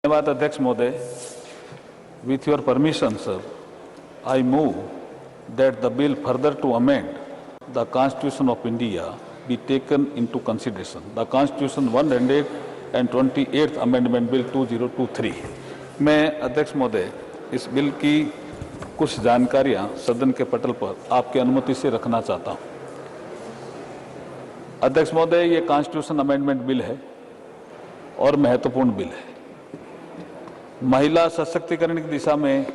धन्यवाद अध्यक्ष महोदय। With your permission, sir, I move that the bill further to amend the Constitution of India be taken into consideration. The Constitution 128th Amendment Bill 2023। मैं अध्यक्ष महोदय इस bill की कुछ जानकारियां सदन के पटल पर आपकी अनुमति से रखना चाहता हूं। अध्यक्ष महोदय, ये कॉन्स्टिट्यूशन अमेंडमेंट बिल है और महत्वपूर्ण बिल है। महिला सशक्तिकरण की दिशा में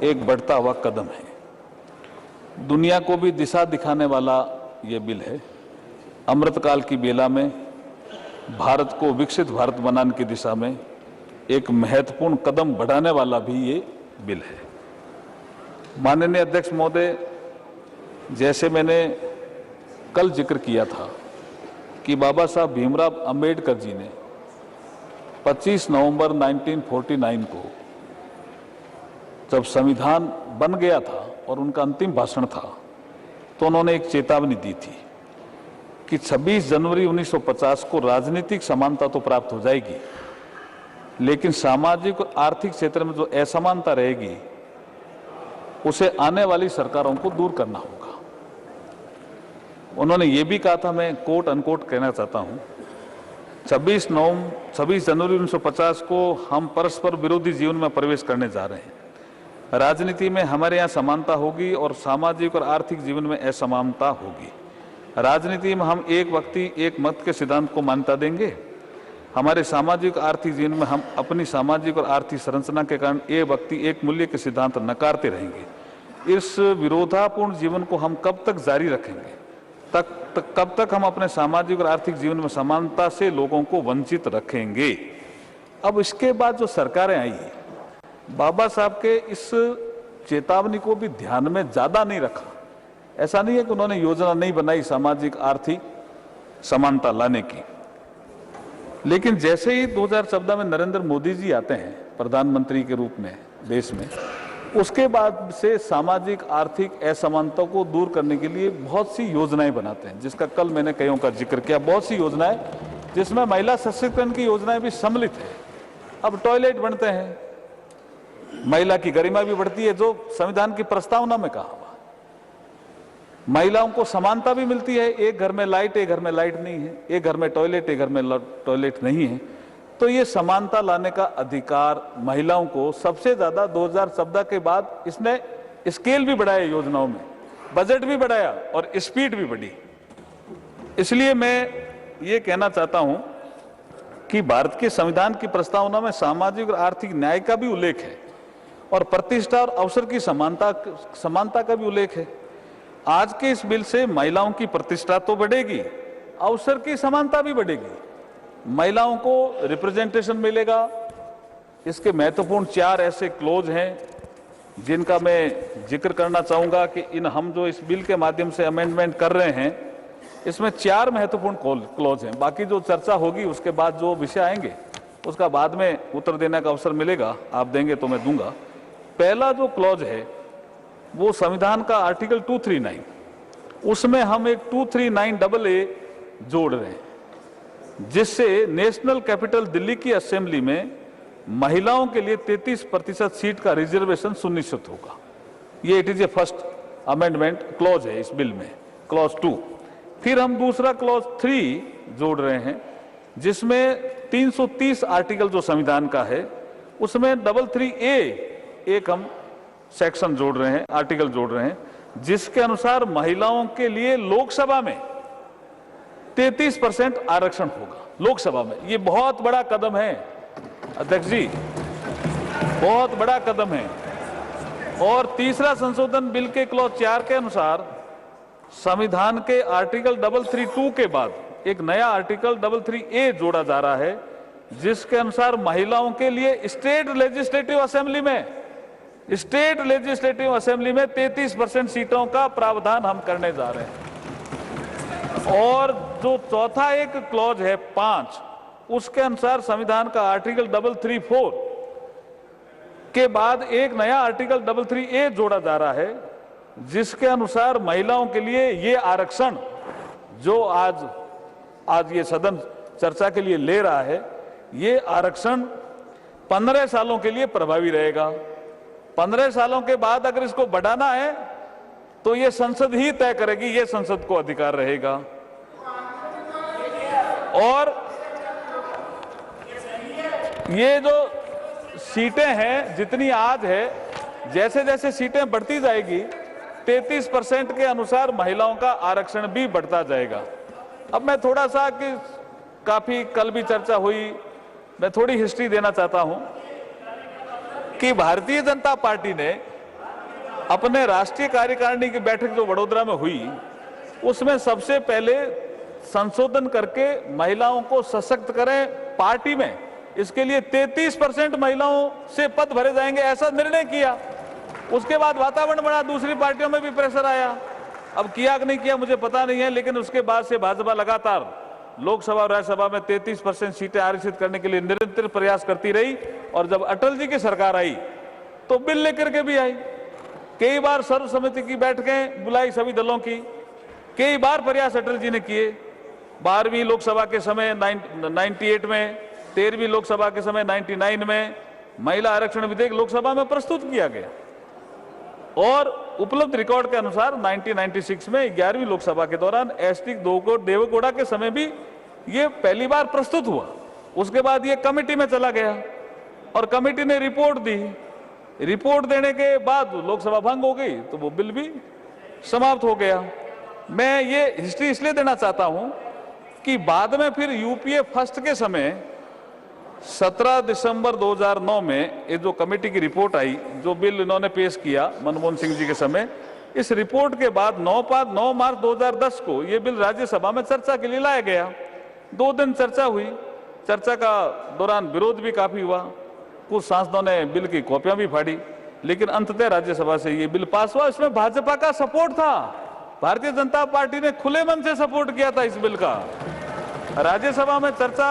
एक बढ़ता हुआ कदम है। दुनिया को भी दिशा दिखाने वाला ये बिल है। अमृतकाल की बेला में भारत को विकसित भारत बनाने की दिशा में एक महत्वपूर्ण कदम बढ़ाने वाला भी ये बिल है। माननीय अध्यक्ष महोदय, जैसे मैंने कल जिक्र किया था कि बाबा साहब भीमराव अंबेडकर जी ने 25 नवंबर 1949 को जब संविधान बन गया था और उनका अंतिम भाषण था तो उन्होंने एक चेतावनी दी थी कि 26 जनवरी 1950 को राजनीतिक समानता तो प्राप्त हो जाएगी, लेकिन सामाजिक और आर्थिक क्षेत्र में जो असमानता रहेगी उसे आने वाली सरकारों को दूर करना होगा। उन्होंने ये भी कहा था, मैं कोट अनकोट कहना चाहता हूं, 26 जनवरी 1950 को हम परस्पर विरोधी जीवन में प्रवेश करने जा रहे हैं। राजनीति में हमारे यहाँ समानता होगी और सामाजिक और आर्थिक जीवन में असमानता होगी। राजनीति में हम एक व्यक्ति एक मत के सिद्धांत को मान्यता देंगे। हमारे सामाजिक आर्थिक जीवन में हम अपनी सामाजिक और आर्थिक संरचना के कारण एक व्यक्ति एक मूल्य के सिद्धांत नकारते रहेंगे। इस विरोधापूर्ण जीवन को हम कब तक जारी रखेंगे? कब तक हम अपने सामाजिक और आर्थिक जीवन में समानता से लोगों को वंचित रखेंगे? अब इसके बाद जो सरकारें आई, बाबा साहब के इस चेतावनी को भी ध्यान में ज्यादा नहीं रखा। ऐसा नहीं है कि उन्होंने योजना नहीं बनाई सामाजिक आर्थिक समानता लाने की, लेकिन जैसे ही 2014 में नरेंद्र मोदी जी आते हैं प्रधानमंत्री के रूप में देश में, उसके बाद से सामाजिक आर्थिक असमानता को दूर करने के लिए बहुत सी योजनाएं बनाते हैं, जिसका कल मैंने कईयों का जिक्र किया। बहुत सी योजनाएं जिसमें महिला सशक्तिकरण की योजनाएं भी सम्मिलित है। अब टॉयलेट बनते हैं, महिला की गरिमा भी बढ़ती है, जो संविधान की प्रस्तावना में कहा हुआ। महिलाओं को समानता भी मिलती है, एक घर में लाइट, एक घर में लाइट नहीं है, एक घर में टॉयलेट, एक घर में टॉयलेट नहीं है। तो ये समानता लाने का अधिकार महिलाओं को सबसे ज्यादा 2014 के बाद इसने स्केल भी बढ़ाया, योजनाओं में बजट भी बढ़ाया और स्पीड भी बढ़ी। इसलिए मैं ये कहना चाहता हूं कि भारत के संविधान की प्रस्तावना में सामाजिक और आर्थिक न्याय का भी उल्लेख है और प्रतिष्ठा और अवसर की समानता का भी उल्लेख है। आज के इस बिल से महिलाओं की प्रतिष्ठा तो बढ़ेगी, अवसर की समानता भी बढ़ेगी, महिलाओं को रिप्रेजेंटेशन मिलेगा। इसके महत्वपूर्ण 4 ऐसे क्लोज हैं जिनका मैं जिक्र करना चाहूंगा कि हम जो इस बिल के माध्यम से अमेंडमेंट कर रहे हैं, इसमें 4 महत्वपूर्ण क्लोज हैं। बाकी जो चर्चा होगी उसके बाद जो विषय आएंगे उसका बाद में उत्तर देने का अवसर मिलेगा, आप देंगे तो मैं दूंगा। पहला जो क्लोज है वो संविधान का आर्टिकल 239, उसमें हम एक 239AA जोड़ रहे हैं, जिससे नेशनल कैपिटल दिल्ली की असेंबली में महिलाओं के लिए 33% सीट का रिजर्वेशन सुनिश्चित होगा। ये it is a first amendment clause है इस बिल में, क्लॉज 2। फिर हम दूसरा क्लॉज 3 जोड़ रहे हैं, जिसमें 330 आर्टिकल जो संविधान का है उसमें 33A एक हम सेक्शन जोड़ रहे हैं, आर्टिकल जोड़ रहे हैं, जिसके अनुसार महिलाओं के लिए लोकसभा में 33% आरक्षण होगा। लोकसभा में ये बहुत बड़ा कदम है अध्यक्ष जी, बहुत बड़ा कदम है। और तीसरा संशोधन बिल के क्लॉज 4 के अनुसार संविधान के आर्टिकल 332 के बाद एक नया आर्टिकल 33A जोड़ा जा रहा है, जिसके अनुसार महिलाओं के लिए स्टेट लेजिस्लेटिव असेंबली में 33% सीटों का प्रावधान हम करने जा रहे हैं। और जो चौथा एक क्लॉज है 5, उसके अनुसार संविधान का आर्टिकल 334 के बाद एक नया आर्टिकल 33A जोड़ा जा रहा है, जिसके अनुसार महिलाओं के लिए ये आरक्षण जो आज ये सदन चर्चा के लिए ले रहा है, ये आरक्षण 15 सालों के लिए प्रभावी रहेगा। 15 सालों के बाद अगर इसको बढ़ाना है तो ये संसद ही तय करेगी, ये संसद को अधिकार रहेगा। और ये जो सीटें हैं जितनी आज है, जैसे जैसे सीटें बढ़ती जाएगी 33% के अनुसार महिलाओं का आरक्षण भी बढ़ता जाएगा। अब मैं थोड़ा सा कि काफी कल भी चर्चा हुई, मैं थोड़ी हिस्ट्री देना चाहता हूं कि भारतीय जनता पार्टी ने अपने राष्ट्रीय कार्यकारिणी की बैठक जो वडोदरा में हुई उसमें सबसे पहले संशोधन करके महिलाओं को सशक्त करें पार्टी में, इसके लिए 33% महिलाओं से पद भरे जाएंगे, ऐसा निर्णय किया। उसके बाद वातावरण बना, दूसरी पार्टियों में भी प्रेशर आया। अब किया कि नहीं किया मुझे पता नहीं है, लेकिन उसके बाद से भाजपा लगातार लोकसभा और राज्यसभा में 33% सीटें आरक्षित करने के लिए निरंतर प्रयास करती रही। और जब अटल जी की सरकार आई तो बिल लेकर के भी आई, कई बार सर्व समिति की बैठकें बुलाई सभी दलों की, कई बार प्रयास अटल जी ने किए। 12वीं लोकसभा के समय 98 में, 13वीं लोकसभा के समय 99 में महिला आरक्षण विधेयक लोकसभा में प्रस्तुत किया गया। और उपलब्ध रिकॉर्ड के अनुसार 1996 में 11वीं लोकसभा के दौरान एसटी देवेगौड़ा के समय भी ये पहली बार प्रस्तुत हुआ। उसके बाद ये कमेटी में चला गया और कमेटी ने रिपोर्ट दी। रिपोर्ट देने के बाद लोकसभा भंग हो गई तो वो बिल भी समाप्त हो गया। मैं ये हिस्ट्री इसलिए देना चाहता हूं कि बाद में फिर यूपीए फर्स्ट के समय 17 दिसंबर 2009 में ये जो कमेटी की रिपोर्ट आई, जो बिल इन्होंने पेश किया मनमोहन सिंह जी के समय, इस रिपोर्ट के बाद 9 मार्च 2010 को ये बिल राज्यसभा में चर्चा के लिए लाया गया। 2 दिन चर्चा हुई। चर्चा का दौरान विरोध भी काफी हुआ, कुछ सांसदों ने बिल की कॉपियां भी फाड़ी, लेकिन अंततः राज्यसभा से ये बिल पास हुआ। इसमें भाजपा का सपोर्ट था, भारतीय जनता पार्टी ने खुले मन से सपोर्ट किया था इस बिल का। राज्यसभा में चर्चा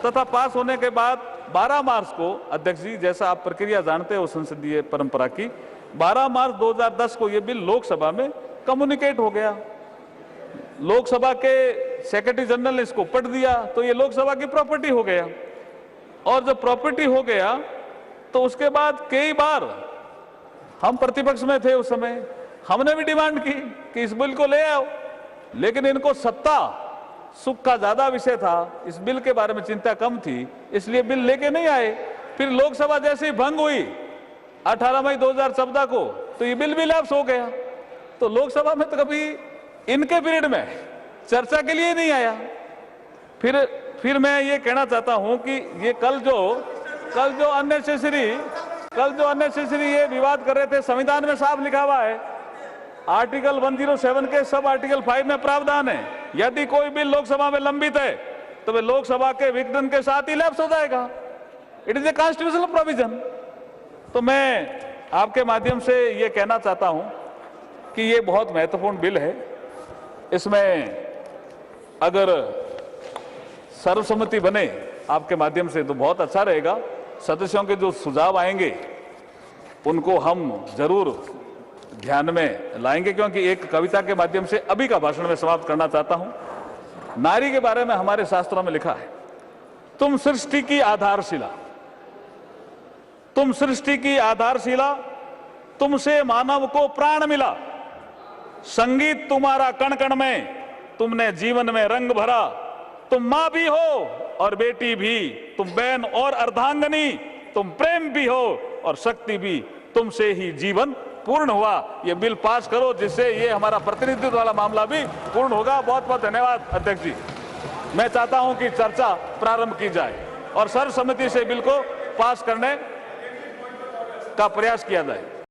तथा पास होने के बाद 12 मार्च को अध्यक्ष जी, जैसा आप प्रक्रिया जानते हो संसदीय परंपरा की, 12 मार्च 2010 को यह बिल लोकसभा में कम्युनिकेट हो गया। लोकसभा के सेक्रेटरी जनरल ने इसको पढ़ दिया तो ये लोकसभा की प्रॉपर्टी हो गया। और जब प्रॉपर्टी हो गया तो उसके बाद कई बार हम प्रतिपक्ष में थे उस समय, हमने भी डिमांड की कि इस बिल को ले आओ, लेकिन इनको सत्ता सुख का ज्यादा विषय था, इस बिल के बारे में चिंता कम थी, इसलिए बिल लेके नहीं आए। फिर लोकसभा जैसे ही भंग हुई 18 मई 2014 को तो ये बिल भी लैप्स हो गया। तो लोकसभा में तो कभी इनके पीरियड में चर्चा के लिए नहीं आया। फिर मैं ये कहना चाहता हूं कि ये कल जो अननेसेसरी ये विवाद कर रहे थे, संविधान में साफ लिखा हुआ है, आर्टिकल 107 के सब आर्टिकल 5 में प्रावधान है, यदि कोई बिल लोकसभा में लंबित है तो वे लोकसभा के विघटन के साथ ही लैप्स हो जाएगा। It is a constitutional provision. तो मैं आपके माध्यम से ये कहना चाहता हूं कि ये बहुत महत्वपूर्ण बिल है। इसमें अगर सर्वसम्मति बने आपके माध्यम से तो बहुत अच्छा रहेगा। सदस्यों के जो सुझाव आएंगे उनको हम जरूर ध्यान में लाएंगे, क्योंकि एक कविता के माध्यम से अभी का भाषण में समाप्त करना चाहता हूं। नारी के बारे में हमारे शास्त्रों में लिखा है, तुम सृष्टि की आधारशिला, तुम सृष्टि की आधारशिला, तुमसे मानव को प्राण मिला, संगीत तुम्हारा कण कण में, तुमने जीवन में रंग भरा, तुम मां भी हो और बेटी भी, तुम बहन और अर्धांगनी, तुम प्रेम भी हो और शक्ति भी, तुमसे ही जीवन पूर्ण हुआ। ये बिल पास करो जिससे ये हमारा प्रतिनिधित्व वाला मामला भी पूर्ण होगा। बहुत बहुत धन्यवाद अध्यक्ष जी। मैं चाहता हूं कि चर्चा प्रारंभ की जाए और सर्वसम्मति से बिल को पास करने का प्रयास किया जाए।